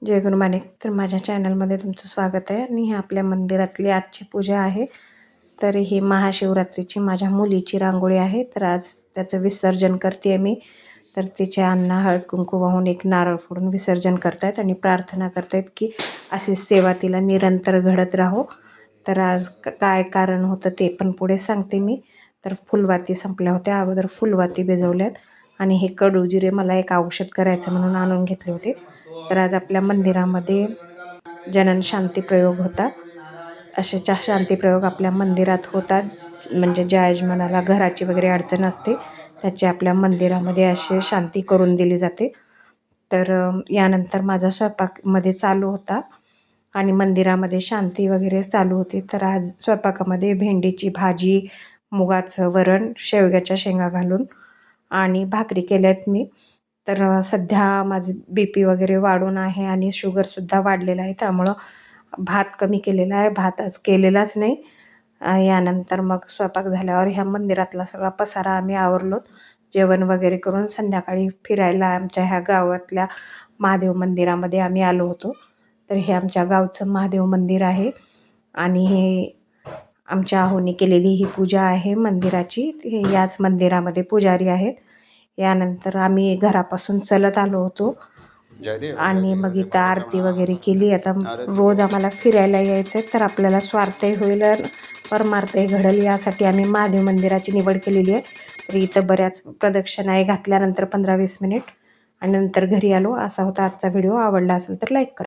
जय गुरु माणिक. तर माझ्या चॅनलमध्ये तुमचं स्वागत आहे आणि ही आपल्या मंदिरातली आजची पूजा आहे. तर ही महाशिवरात्रीची माझ्या मुलीची रांगोळी आहे. तर आज त्याचं विसर्जन करते आहे मी. तर तिचे अण्णा हळद कुंकू वाहून एक नारळ फोडून विसर्जन करतायत आणि प्रार्थना करतायत की अशीच सेवा तिला निरंतर घडत राहो. तर आज काय कारण होतं ते पण पुढे सांगते मी. तर फुलवाती संपल्या होत्या, अगोदर फुलवाती भिजवल्यात आणि हे कडू जिरे मला एक औषध करायचं म्हणून आणून घेतले होते. तर आज आपल्या मंदिरामध्ये जनन शांती प्रयोग होता. असे शांती प्रयोग आपल्या मंदिरात होतात. म्हणजे ज्या यजमानाला घराची वगैरे अडचण असते त्याची आपल्या मंदिरामध्ये असे शांती करून दिली जाते. तर यानंतर माझा स्वयंपाकमध्ये चालू होता आणि मंदिरामध्ये शांती वगैरे चालू होती. तर आज स्वयंपाकामध्ये भेंडीची भाजी, मुगाचं वरण, शेवग्याच्या शेंगा घालून आणि भाकरी केल्यात मी. तर सध्या माझं BP वगैरे वाढून आहे आणि शुगरसुद्धा वाढलेलं आहे. त्यामुळं भात कमी केलेला आहे. भात आज केलेलाच नाही. यानंतर मग स्वयंपाक झाल्यावर ह्या मंदिरातला सगळा पसारा आम्ही आवरलो. जेवण वगैरे करून संध्याकाळी फिरायला आमच्या ह्या गावातल्या महादेव मंदिरामध्ये आम्ही आलो होतो. तर हे आमच्या गावचं महादेव मंदिर आहे आणि हे आमच्या आहोनी केलेली ही पूजा आहे मंदिराची. हे याच मंदिरामध्ये पुजारी आहेत. यानंतर आम्ही घरापासून चलत आलो होतो आणि मग इथं आरती वगैरे केली. आता रोज आम्हाला फिरायला यायचं आहे, तर आपल्याला स्वार्थही होईल, परमार्थही घडेल यासाठी आम्ही महादेव मंदिराची निवड केलेली आहे. तर इथं बऱ्याच प्रदक्षिणाही घातल्यानंतर 15-20 मिनिट आणि नंतर घरी आलो. असा होता आजचा व्हिडिओ. आवडला असेल तर लाईक करा.